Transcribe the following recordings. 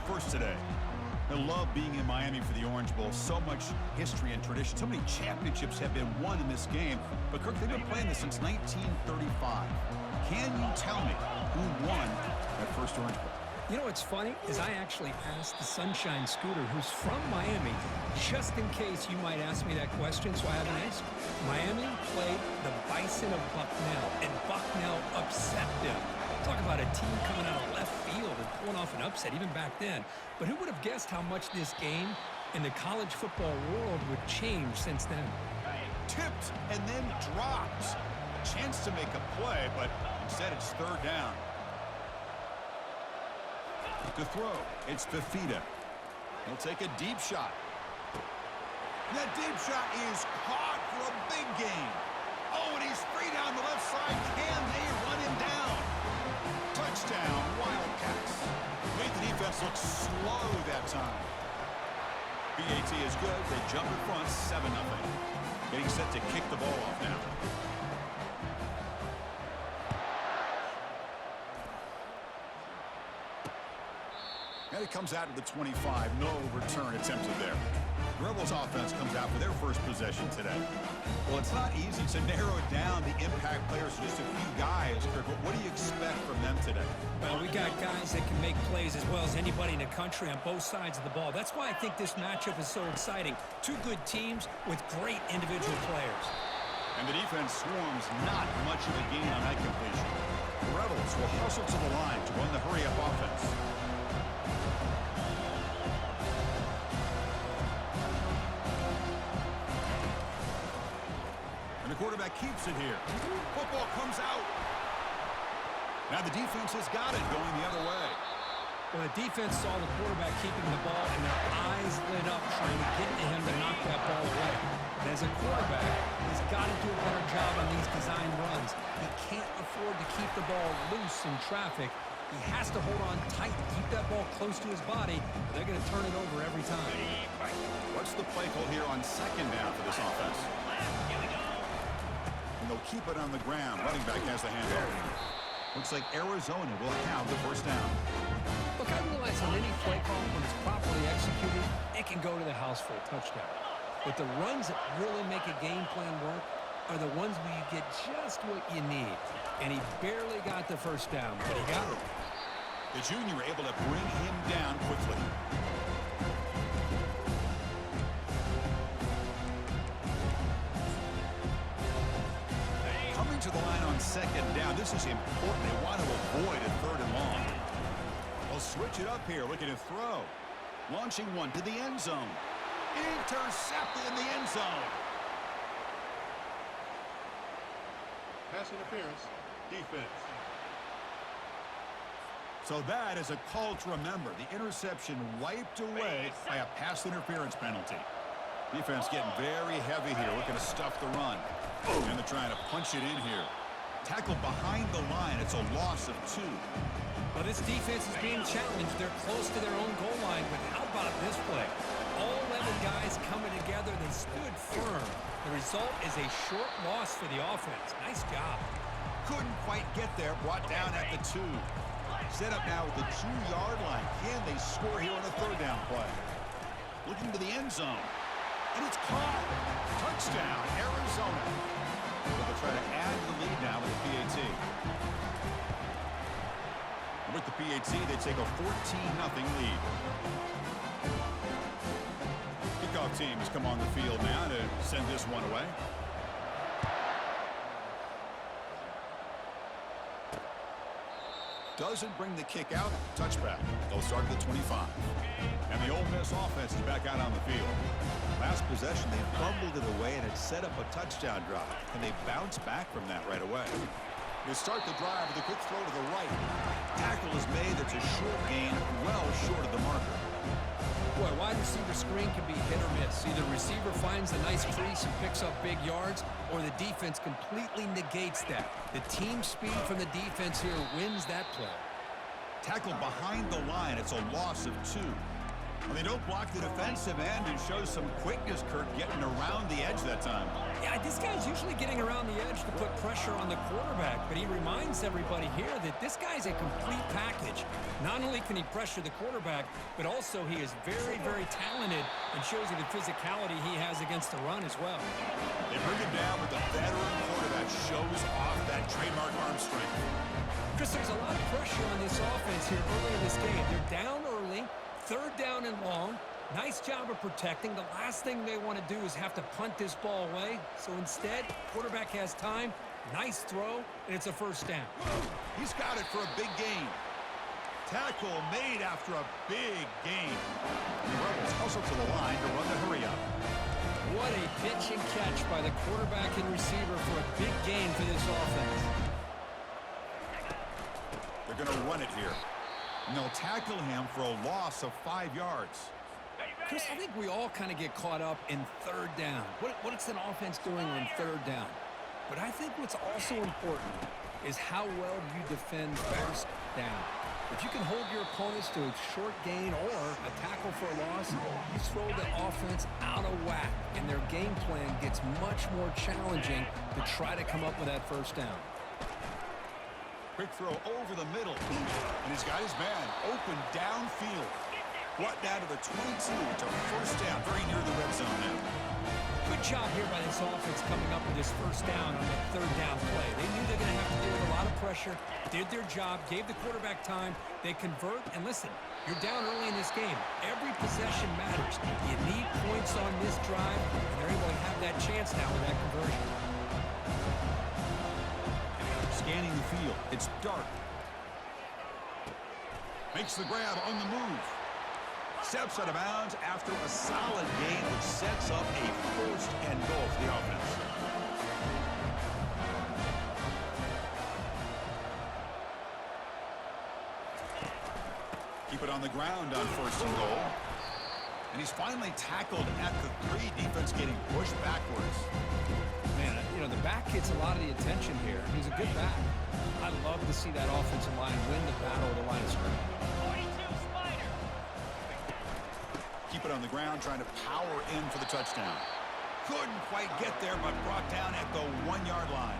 first today. I love being in Miami for the Orange Bowl. So much history and tradition. So many championships have been won in this game. But, Kirk, they've been playing this since 1935. Can you tell me who won that first Orange Bowl? You know what's funny is I actually asked the Sunshine Scooter, who's from Miami, just in case you might ask me that question, so I have an answer. Miami played the Bison of Bucknell, and Bucknell upset them. Talk about a team coming out of left field and pulling off an upset even back then. But who would have guessed how much this game in the college football world would change since then? Tipped and then dropped. A chance to make a play, but instead it's third down. To throw, it's Fifita. He'll take a deep shot. That deep shot is caught for a big gain. Oh, and he's free down the left side. Can they run him down? Touchdown, Wildcats. Made the defense look slow that time. BAT is good. They jump in front, 7-0. Getting set to kick the ball off now. And it comes out to the 25. No return attempted there. The Rebels offense comes out for their first possession today. Well, it's not easy to narrow down the impact players to just a few guys, Kirk, but what do you expect from them today? Well, we got guys that can make plays as well as anybody in the country on both sides of the ball. That's why I think this matchup is so exciting. Two good teams with great individual players. And the defense swarms not much of a gain on that completion. The Rebels will hustle to the line to run the hurry-up offense. The quarterback keeps it here. Football comes out. Now the defense has got it going the other way. Well, the defense saw the quarterback keeping the ball, and their eyes lit up trying to get to him to knock that ball away. And as a quarterback, he's got to do a better job on these design runs. He can't afford to keep the ball loose in traffic. He has to hold on tight, keep that ball close to his body, or they're going to turn it over every time. What's the play call here on second down for this offense? And they'll keep it on the ground. Running back has the handoff. Looks like Arizona will have the first down. Look, I realize on any play call, when it's properly executed, it can go to the house for a touchdown. But the runs that really make a game plan work are the ones where you get just what you need. And he barely got the first down, but he got it. The junior able to bring him down quickly. To the line on second down. This is important. They want to avoid a third and long. They'll switch it up here, looking to throw. Launching one to the end zone. Intercepted in the end zone. Pass interference, defense. So that is a call to remember. The interception wiped away by a pass interference penalty. Defense getting very heavy here, looking to stuff the run. And they're trying to punch it in here. Tackle behind the line. It's a loss of 2. Well, this defense is being challenged. They're close to their own goal line, but how about this play? All 11 guys coming together. They stood firm. The result is a short loss for the offense. Nice job. Couldn't quite get there. Brought down at the 2. Set up now at the 2-yard line. Can they score here on a third down play? Looking to the end zone. And it's caught. Touchdown, Arizona. They'll try to add the lead now with the PAT. And with the PAT, they take a 14-0 lead. Kickoff team has come on the field now to send this one away. Doesn't bring the kick out. Touchback. They'll start at the 25. And the Ole Miss offense is back out on the field. Last possession, they fumbled it away, and it set up a touchdown drive. Can they bounce back from that right away? They start the drive with a quick throw to the right. Tackle is made. That's a short gain, well short of the marker. Boy, wide receiver screen can be hit or miss. Either receiver finds a nice crease and picks up big yards, or the defense completely negates that. The team speed from the defense here wins that play. Tackle behind the line. It's a loss of 2. Well, they don't block the defensive end and show some quickness, Kirk, getting around the edge that time. Yeah, this guy's usually getting around the edge to put pressure on the quarterback, but he reminds everybody here that this guy's a complete package. Not only can he pressure the quarterback, but also he is very, very talented and shows you the physicality he has against the run as well. They bring him down with a veteran quarterback shows off that trademark arm strength. Chris, there's a lot of pressure on this offense here early in this game. They're down early, third down and long. Nice job of protecting. The last thing they want to do is have to punt this ball away. So instead, quarterback has time. Nice throw, and it's a first down. He's got it for a big gain. Tackle made after a big gain. The Rebels hustle to the line to run the hurry up. What a pitch and catch by the quarterback and receiver for a big gain for this offense. They're going to run it here. And they'll tackle him for a loss of 5 yards. Chris, I think we all kind of get caught up in third down. What's an offense doing on third down? But I think what's also important is how well you defend first down. If you can hold your opponents to a short gain or a tackle for a loss, you throw the offense out of whack, and their game plan gets much more challenging to try to come up with that first down. Quick throw over the middle. And he's got his man open downfield. Brought down to the 22 to first down, very near the red zone now. Good job here by this offense coming up with this first down on that third down play. They knew they're going to have to deal with a lot of pressure, did their job, gave the quarterback time. They convert, and listen, you're down early in this game. Every possession matters. You need points on this drive, and they're able to have that chance now with that conversion. Scanning the field. It's dark. Makes the grab on the move. Steps out of bounds after a solid game, which sets up a first and goal for the offense. Keep it on the ground on first and goal. And he's finally tackled at the 3. Defense getting pushed backwards. Man, you know, the back gets a lot of the attention here. He's a good back. I love to see that offensive line win the battle of the line of scrimmage. Keep it on the ground, trying to power in for the touchdown. Couldn't quite get there, but brought down at the 1-yard line.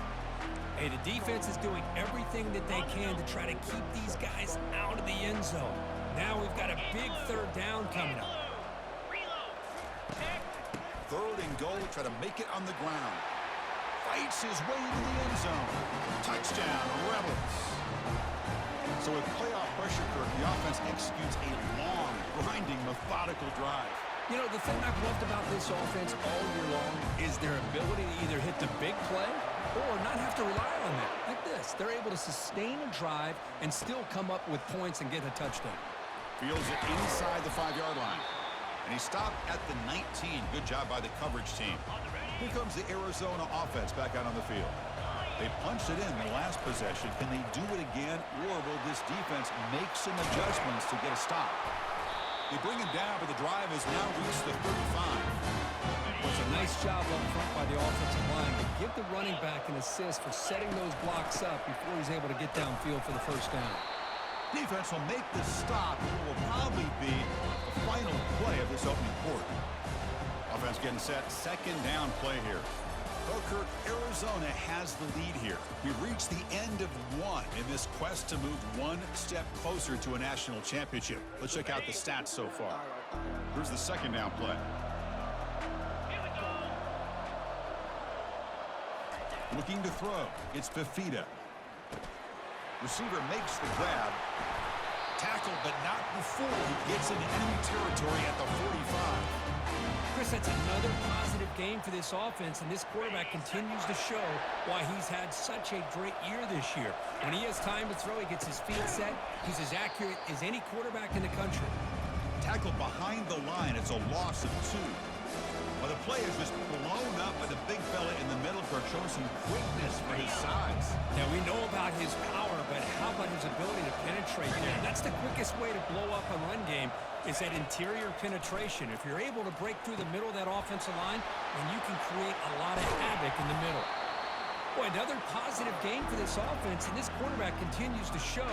Hey, the defense is doing everything that they can to try to keep these guys out of the end zone. Now we've got a big third down coming up. Third and goal, try to make it on the ground. Fights his way into the end zone. Touchdown, Rebels. So with playoff pressure, Kirk, the offense executes a long, grinding, methodical drive. You know, the thing I've loved about this offense all year long is their ability to either hit the big play or not have to rely on that. Like this, they're able to sustain a drive and still come up with points and get a touchdown. Fields it inside the 5-yard line. And he stopped at the 19. Good job by the coverage team. Here comes the Arizona offense back out on the field. They punched it in the last possession. Can they do it again, or will this defense make some adjustments to get a stop? They bring him down, but the drive has now reached the 35. It's a nice job up front by the offensive line to give the running back an assist for setting those blocks up before he's able to get downfield for the first down. Defense will make the stop, and it will probably be the final play of this opening quarter. Offense getting set, second down play here. Well, Kirk, Arizona has the lead here. We've reached the end of one in this quest to move one step closer to a national championship. Let's check out the stats so far. Here's the second down play. Looking to throw. It's Fifita. Receiver makes the grab. Tackled, but not before he gets into enemy territory at the 45. Chris, that's another positive game for this offense, and this quarterback continues to show why he's had such a great year this year. When he has time to throw, he gets his feet set. He's as accurate as any quarterback in the country. Tackled behind the line. It's a loss of 2. Well, the play is just blown up by the big fella in the middle for showing some quickness for his size. Now, we know about his power, but how about his ability to penetrate there? That's the quickest way to blow up a run game is that interior penetration. If you're able to break through the middle of that offensive line, then you can create a lot of havoc in the middle. Boy, another positive game for this offense, and this quarterback continues to show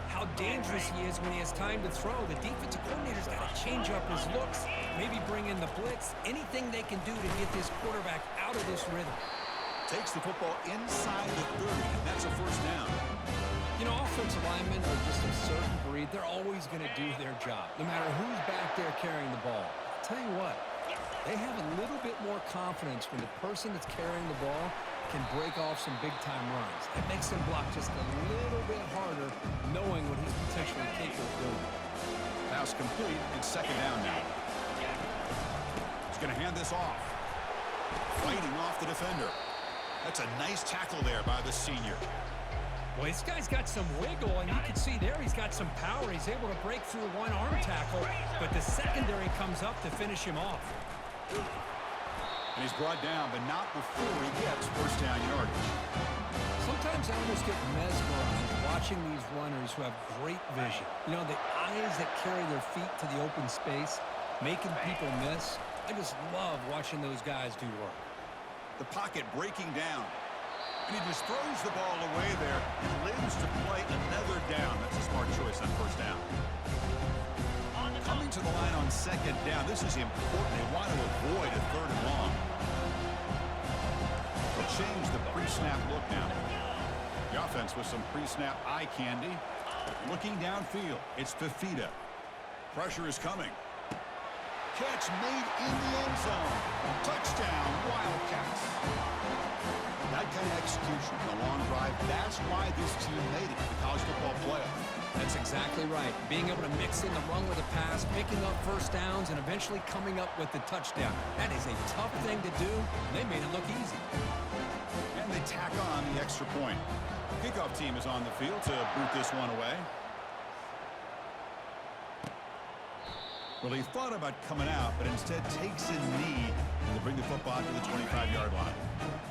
how dangerous he is when he has time to throw. The defensive coordinator's got to change change up his looks, maybe bring in the blitz, anything they can do to get this quarterback out of this rhythm. Takes the football inside the 30, and that's a first down. You know, offensive linemen are just a certain breed. They're always going to do their job, no matter who's back there carrying the ball. I'll tell you what, they have a little bit more confidence when the person that's carrying the ball can break off some big-time runs. It makes them block just a little bit harder, knowing what he's potentially capable of doing. Pass complete. It's second down now. He's going to hand this off. Fighting off the defender. That's a nice tackle there by the senior. Well, this guy's got some wiggle, and you can see there he's got some power. He's able to break through one arm tackle, but the secondary comes up to finish him off. And he's brought down, but not before he gets first down yardage. Sometimes I almost get mesmerized watching these runners who have great vision. You know, the eyes that carry their feet to the open space, making people miss. I just love watching those guys do work. The pocket breaking down. And he just throws the ball away there and lives to play another down. That's a smart choice on first down. Coming to the line on second down. This is important. They want to avoid a third and long. They'll change the pre-snap look now. The offense with some pre-snap eye candy. Looking downfield. It's Fifita. Pressure is coming. Catch made in the end zone. Touchdown, Wildcats. That kind of execution, the long drive, that's why this team made it to the college football playoff. That's exactly right. Being able to mix in the run with a pass, picking up first downs, and eventually coming up with the touchdown. That is a tough thing to do, and they made it look easy. And they tack on the extra point. Kickoff team is on the field to boot this one away. Well, he thought about coming out, but instead takes a knee to bring the football to the 25-yard line.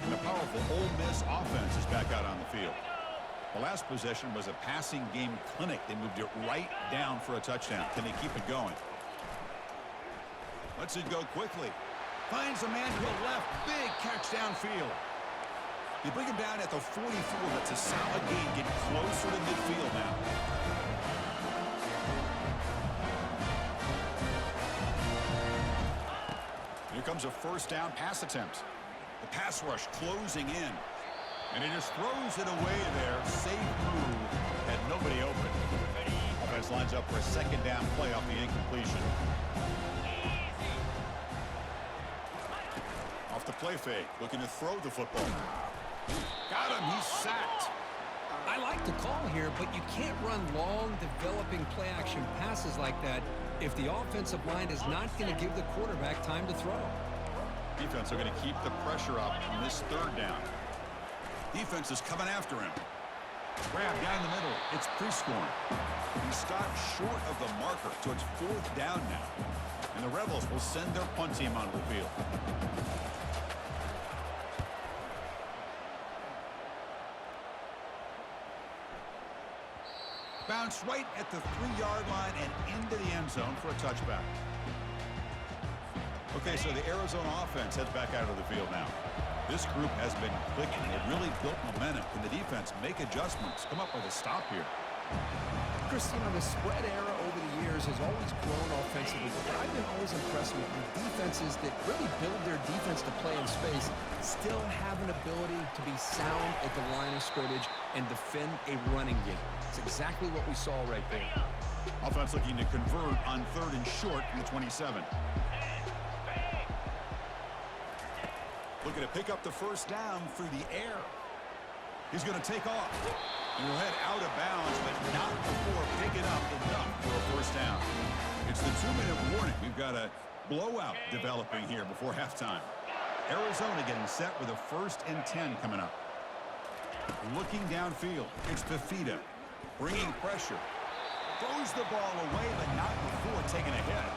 And the powerful Ole Miss offense is back out on the field. The last possession was a passing game clinic. They moved it right down for a touchdown. Can they keep it going? Lets it go quickly. Finds a man to the left. Big catch downfield. You bring him down at the 44. That's a solid gain. Get closer to midfield now. Here comes a first down pass attempt. The pass rush closing in. And he just throws it away there. Safe move. Had nobody open. Offense lines up for a second down play off the incompletion. Off the play fake. Looking to throw the football. Got him. He's sacked. I like the call here, but you can't run long, developing play-action passes like that if the offensive line is not going to give the quarterback time to throw. Defense are going to keep the pressure up on this third down. Defense is coming after him. Grab down the middle. It's Prescorn. He stopped short of the marker, so it's fourth down now. And the Rebels will send their punt team onto the field. Bounce right at the 3-yard line and into the end zone for a touchback. Okay, so the Arizona offense heads back out of the field now. This group has been clicking. They've really built momentum. Can the defense make adjustments? Come up with a stop here. Christine, the spread era over the years has always grown offensively, but I've been always impressed with the defenses that really build their defense to play in space, still have an ability to be sound at the line of scrimmage and defend a running game. It's exactly what we saw right there. Offense looking to convert on third and short from the 27. Looking to pick up the first down through the air. He's going to take off. And he'll head out of bounds, but not before picking up enough for a first down. It's the 2-minute warning. We've got a blowout developing here before halftime. Arizona getting set with a 1st and 10 coming up. Looking downfield. It's Fifita. Bringing pressure. Throws the ball away, but not before taking a hit.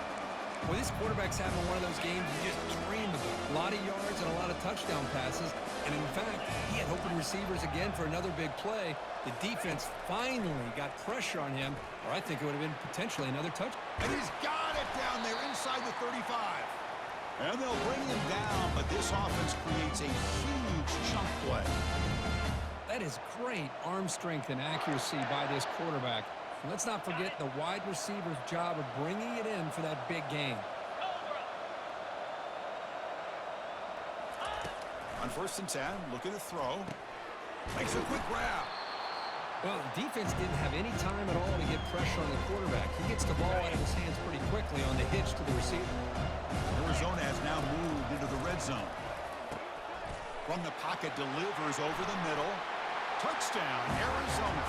Well, this quarterback's having one of those games you just dream about. A lot of yards and a lot of touchdown passes. And in fact, he had open receivers again for another big play. The defense finally got pressure on him, or I think it would have been potentially another touchdown. And he's got it down there inside the 35. And they'll bring him down, but this offense creates a huge chunk play. That is great arm strength and accuracy by this quarterback. Let's not forget the wide receiver's job of bringing it in for that big game. On 1st and 10, looking to throw. Makes a quick grab. Well, the defense didn't have any time at all to get pressure on the quarterback. He gets the ball out of his hands pretty quickly on the hitch to the receiver. Arizona has now moved into the red zone. From the pocket, delivers over the middle. Touchdown, Arizona.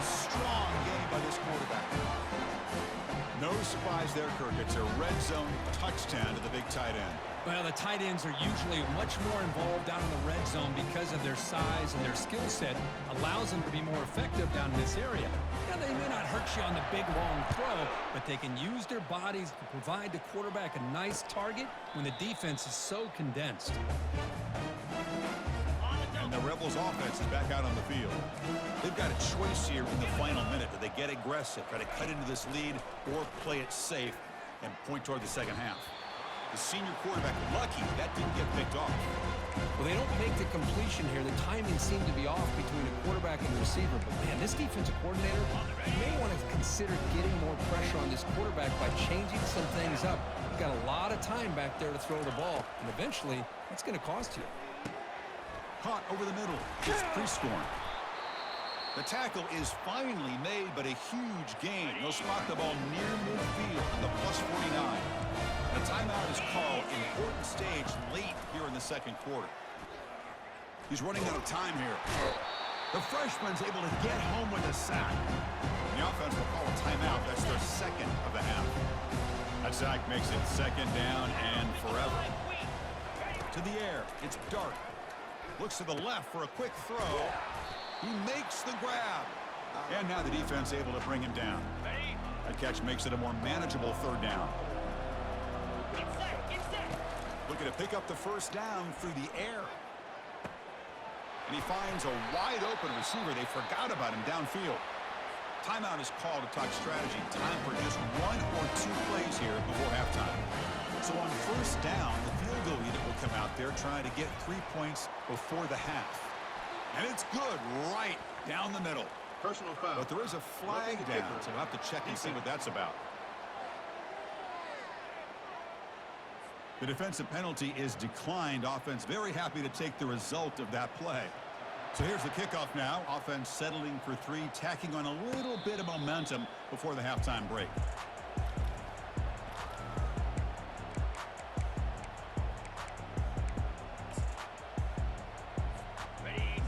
Strong game by this quarterback. No surprise there, Kirk. It's a red zone touchdown to the big tight end. Well, the tight ends are usually much more involved down in the red zone because of their size and their skill set allows them to be more effective down in this area. Now, they may not hurt you on the big, long throw, but they can use their bodies to provide the quarterback a nice target when the defense is so condensed. And the Rebels offense is back out on the field. They've got a choice here in the final minute. Do they get aggressive, try to cut into this lead, or play it safe and point toward the second half? The senior quarterback, lucky that didn't get picked off. Well, they don't make the completion here. The timing seemed to be off between the quarterback and the receiver. But, man, this defensive coordinator may want to consider getting more pressure on this quarterback by changing some things up. You've got a lot of time back there to throw the ball, and eventually it's going to cost you. Caught over the middle. It's Prescorn. The tackle is finally made, but a huge gain. They'll spot the ball near midfield on the +49. A timeout is called. Important stage late here in the second quarter. He's running out of time here. The freshman's able to get home with a sack. The offense will call a timeout. That's their second of the half. That sack makes it second down and forever. To the air. It's Dart. Looks to the left for a quick throw. He makes the grab. And now the defense able to bring him down. That catch makes it a more manageable third down. Looking to pick up the first down through the air. And he finds a wide-open receiver. They forgot about him downfield. Timeout is called to talk strategy. Time for just 1 or 2 plays here before halftime. So on first down, the field goal unit will come out there trying to get 3 points before the half. And it's good right down the middle. Personal foul. But there is a flag down, so we'll have to check and see what that's about. The defensive penalty is declined. Offense very happy to take the result of that play. So here's the kickoff now. Offense settling for 3, tacking on a little bit of momentum before the halftime break.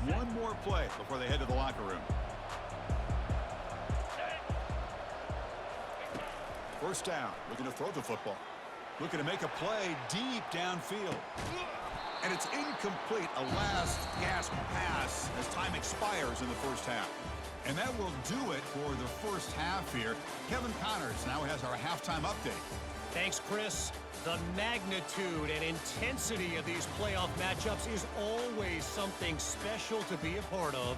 One more play before they head to the locker room. First down, looking to throw the football. Looking to make a play deep downfield. And it's incomplete, a last gasp pass as time expires in the first half. And that will do it for the first half here. Kevin Connors now has our halftime update. Thanks, Chris. The magnitude and intensity of these playoff matchups is always something special to be a part of.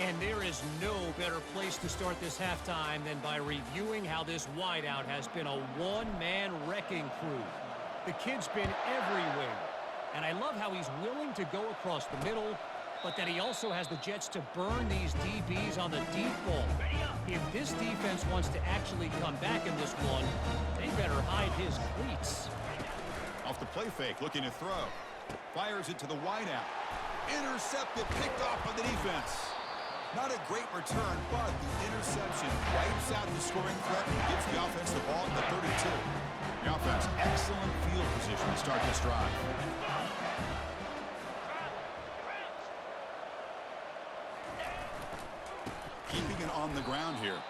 And there is no better place to start this halftime than by reviewing how this wideout has been a one-man wrecking crew. The kid's been everywhere. And I love how he's willing to go across the middle, but that he also has the jets to burn these DBs on the deep ball. If this defense wants to actually come back in this one, they better hide his cleats. Off the play fake, looking to throw. Fires it to the wideout. Intercepted, picked off by the defense. Not a great return, but the interception wipes out the scoring threat and gives the offense the ball at the 32. The offense, excellent field position to start this drive. Keeping it on the ground here.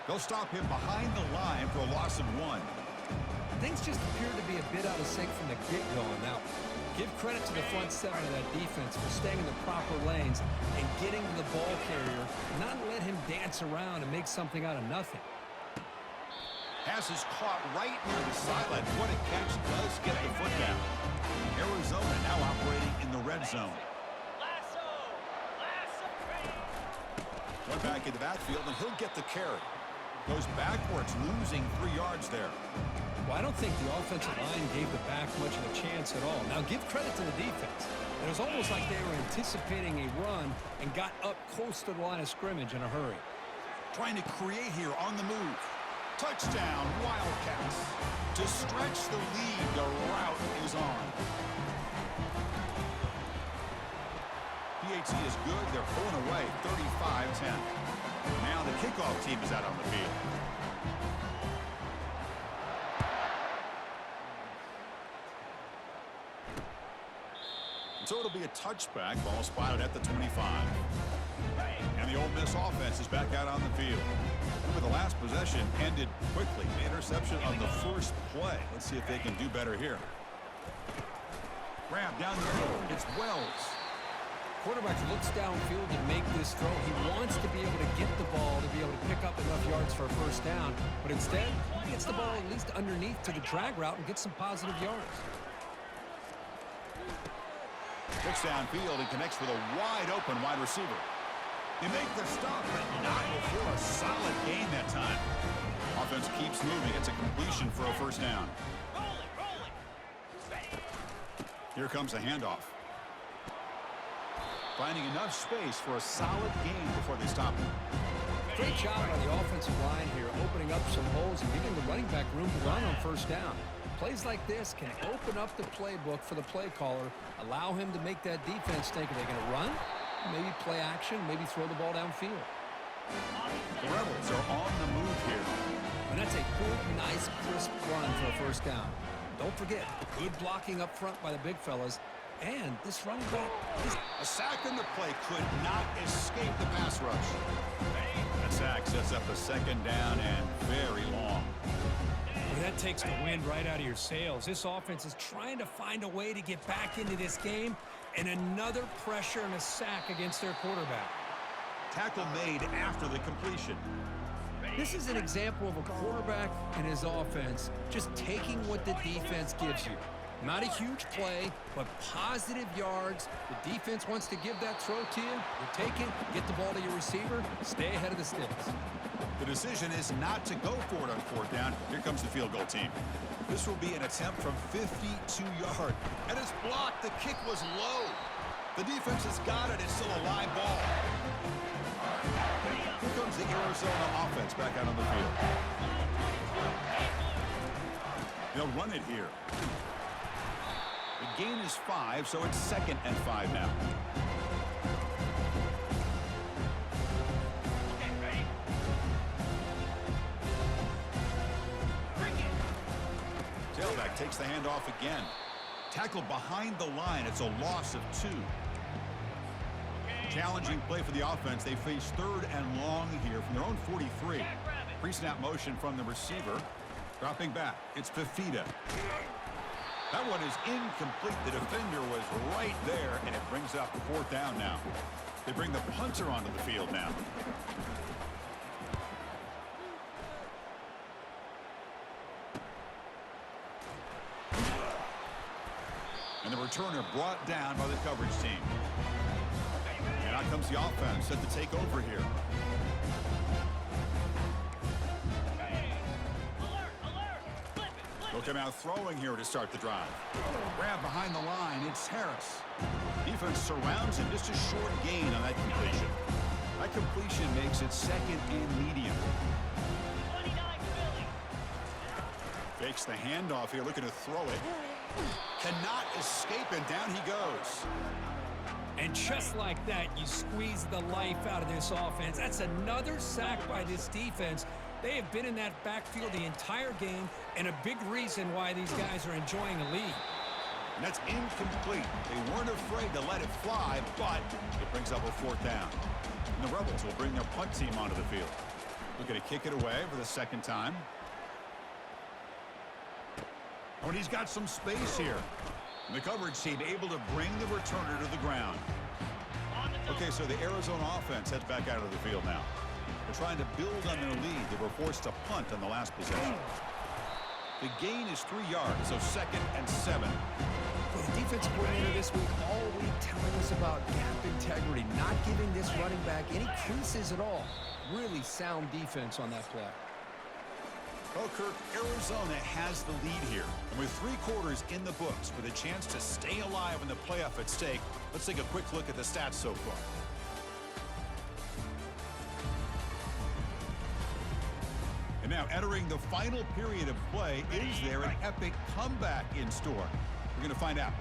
They'll stop him behind the line for a loss of 1. Things just appear to be a bit out of sync from the get-go. Now, give credit to the front 7 of that defense for staying in the proper lanes and getting to the ball carrier, not let him dance around and make something out of nothing. Pass is caught right near the sideline. What a catch, does get the foot down. Arizona now operating in the red zone. One back in the backfield, and he'll get the carry. Goes backwards, losing 3 yards there. Well, I don't think the offensive line gave the back much of a chance at all. Now, give credit to the defense. It was almost like they were anticipating a run and got up close to the line of scrimmage in a hurry. Trying to create here on the move. Touchdown, Wildcats. To stretch the lead, the route is on. PAT is good. They're pulling away 35-10. Now the kickoff team is out on the field. So it'll be a touchback. Ball spotted at the 25. And the Ole Miss offense is back out on the field. Remember, the last possession ended quickly. The interception on the first play. Let's see if they can do better here. Grab down the middle. It's Wells. Quarterback looks downfield to make this throw. He wants to be able to get the ball to be able to pick up enough yards for a first down. But instead, he gets the ball at least underneath to the drag route and gets some positive yards. Looks downfield and connects with a wide-open wide receiver. They make the stop, but not before a solid gain that time. Offense keeps moving. It's a completion for a first down. Here comes the handoff. Finding enough space for a solid gain before they stop him. Great job on the offensive line here, opening up some holes and giving the running back room to run on first down. Plays like this can open up the playbook for the play caller, allow him to make that defense think, are they going to run? Maybe play action, maybe throw the ball downfield. The Rebels are on the move here. And that's a good, nice, crisp run for a first down. Don't forget, good blocking up front by the big fellas. And this running back is... A sack in the play could not escape the pass rush. That sack sets up a second down and very long. Well, that takes the wind right out of your sails. This offense is trying to find a way to get back into this game, and another pressure and a sack against their quarterback. Tackle made after the completion. This is an example of a quarterback and his offense just taking what the defense gives you. Not a huge play, but positive yards. The defense wants to give that throw to you. You take it, get the ball to your receiver, stay ahead of the sticks. The decision is not to go for it on fourth down. Here comes the field goal team. This will be an attempt from 52 yards. And it's blocked. The kick was low. The defense has got it. It's still a live ball. Here comes the Arizona offense back out on the field. They'll run it here. The gain is 5, so it's 2nd and 5 now. Tailback takes the handoff again. Tackled behind the line. It's a loss of 2. Challenging play for the offense. They face 3rd and long here from their own 43. Pre-snap motion from the receiver. Dropping back. It's Fifita. That one is incomplete. The defender was right there, and it brings up 4th down now. They bring the punter onto the field now. And the returner brought down by the coverage team. And out comes the offense set to take over here. They'll come out throwing here to start the drive. Grab behind the line. It's Harris. Defense surrounds him. Just a short gain on that completion. That completion makes it 2nd and medium. Fakes the handoff here, looking to throw it. Cannot escape, and down he goes. And just like that, you squeeze the life out of this offense. That's another sack by this defense. They have been in that backfield the entire game, and a big reason why these guys are enjoying a lead. And that's incomplete. They weren't afraid to let it fly, but it brings up a 4th down. And the Rebels will bring their punt team onto the field. Looking to kick it away for the 2nd time. Oh, and he's got some space here. And the coverage team able to bring the returner to the ground. Okay, so the Arizona offense heads back out of the field now. They're trying to build on their lead. They were forced to punt on the last possession. The gain is 3 yards, so 2nd and 7. Well, the defensive coordinator this week all week telling us about gap integrity, not giving this running back any creases at all. Really sound defense on that play. Well, Kirk, Arizona has the lead here. And with 3 quarters in the books with a chance to stay alive in the playoff at stake, let's take a quick look at the stats so far. now entering the final period of play. Is there an epic comeback in store? We're going to find out.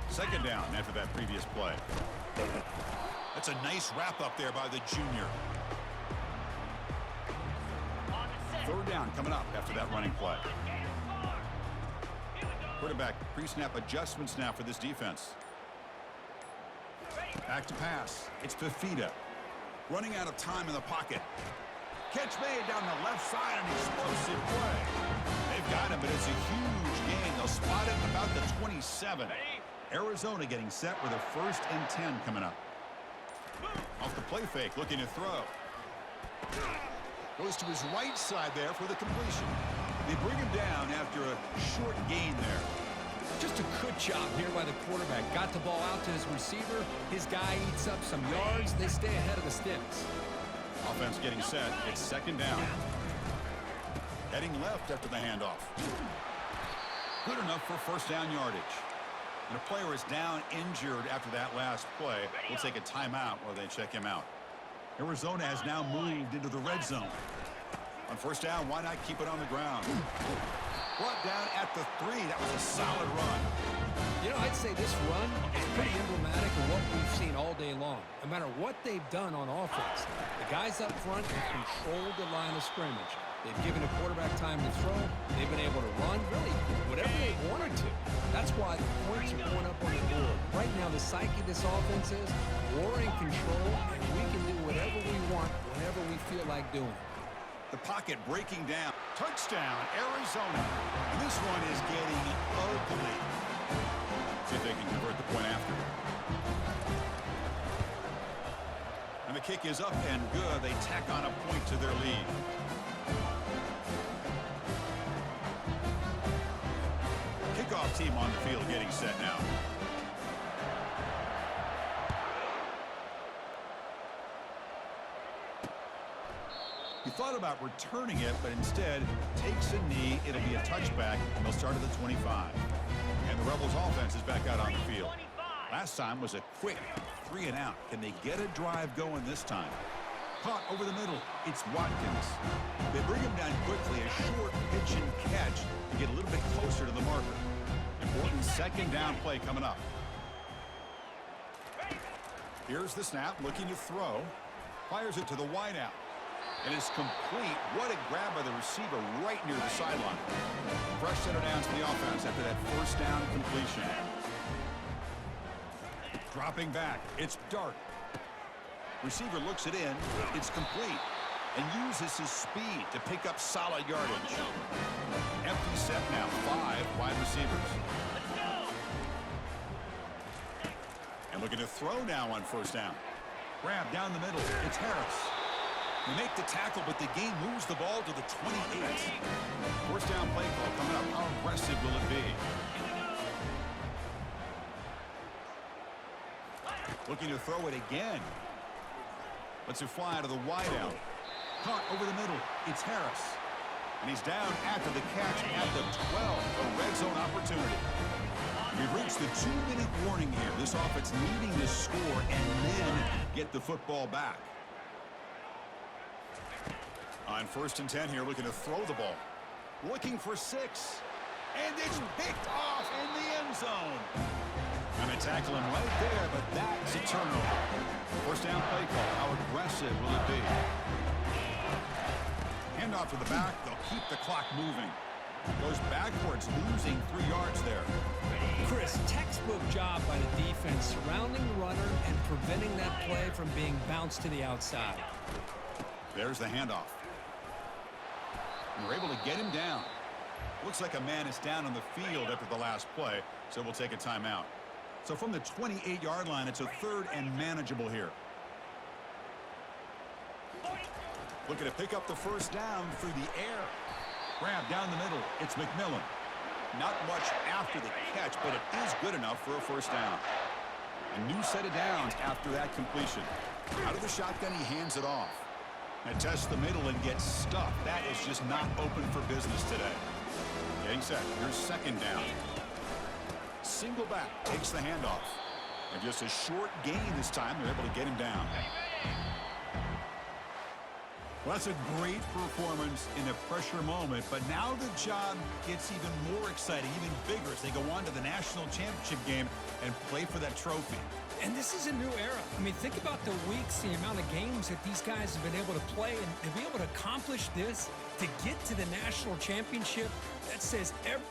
Second down after that previous play. That's a nice wrap-up there by the junior. Third down coming up after that running play. Quarterback pre-snap adjustments now for this defense. Back to pass. It's Fifita. Running out of time in the pocket. Catch made down the left side, an explosive play. They've got him, but it's a huge gain. They'll spot it about the 27. Arizona getting set with a 1st and 10 coming up. Off the play fake, looking to throw. Goes to his right side there for the completion. They bring him down after a short gain there. Just a good job here by the quarterback. Got the ball out to his receiver. His guy eats up some yards. They stay ahead of the sticks. Offense getting set. It's second down. Heading left after the handoff. Good enough for first down yardage. And a player is down injured after that last play. We'll take a timeout while they check him out. Arizona has now moved into the red zone. On first down, why not keep it on the ground? Brought down at the 3. That was a solid run. You know, I'd say this run is pretty emblematic of what we've seen all day long. No matter what they've done on offense, the guys up front have controlled the line of scrimmage. They've given the quarterback time to throw. They've been able to run, really, whatever they wanted to. That's why the points are going up on the board. Right now, the psyche of this offense is we're in control, and we can do whatever we want whenever we feel like doing it. The pocket breaking down. Touchdown, Arizona. And this one is getting ugly. See if they can convert the point after. And the kick is up and good. They tack on a point to their lead. Kickoff team on the field getting set now. He thought about returning it, but instead takes a knee. It'll be a touchback, and they'll start at the 25. And the Rebels offense is back out on the field. Last time was a quick 3 and out. Can they get a drive going this time? Caught over the middle. It's Watkins. They bring him down quickly. A short pitch and catch to get a little bit closer to the marker. Important second down play coming up. Here's the snap, looking to throw. Fires it to the wideout. And it's complete. What a grab by the receiver right near the sideline. Fresh set of downs for the offense after that first down completion. Dropping back. It's Dart. Receiver looks it in. It's complete. And uses his speed to pick up solid yardage. Empty set now. 5 wide receivers. And looking to throw now on first down. Grab down the middle. It's Harris. They make the tackle, but the game moves the ball to the 28. First down play call coming up. How aggressive will it be? Looking to throw it again. Lets it fly to the wideout. Caught over the middle. It's Harris. And he's down after the catch at the 12. A red zone opportunity. We've reached the 2-minute warning here. This offense needing to score and then get the football back. On first and 10 here, looking to throw the ball. Looking for 6. And it's picked off in the end zone. And they tackle him right there, but that's a turnover. First down play call. How aggressive will it be? Handoff to the back. They'll keep the clock moving. Goes backwards, losing 3 yards there. Chris, textbook job by the defense surrounding the runner and preventing that play from being bounced to the outside. There's the handoff. And we're able to get him down. Looks like a man is down on the field after the last play, so we'll take a timeout. So from the 28-yard line, it's a 3rd and manageable here. Looking to pick up the first down through the air. Grab down the middle. It's McMillan. Not much after the catch, but it is good enough for a first down. A new set of downs after that completion. Out of the shotgun, he hands it off. And tests the middle and gets stuffed. That is just not open for business today. Getting set. Here's second down. Single back. Takes the handoff. And just a short gain this time. They're able to get him down. Well, that's a great performance in a pressure moment, but now the job gets even more exciting, even bigger as they go on to the national championship game and play for that trophy. And this is a new era. I mean, think about the weeks, the amount of games that these guys have been able to play, and to be able to accomplish this, to get to the national championship, that says every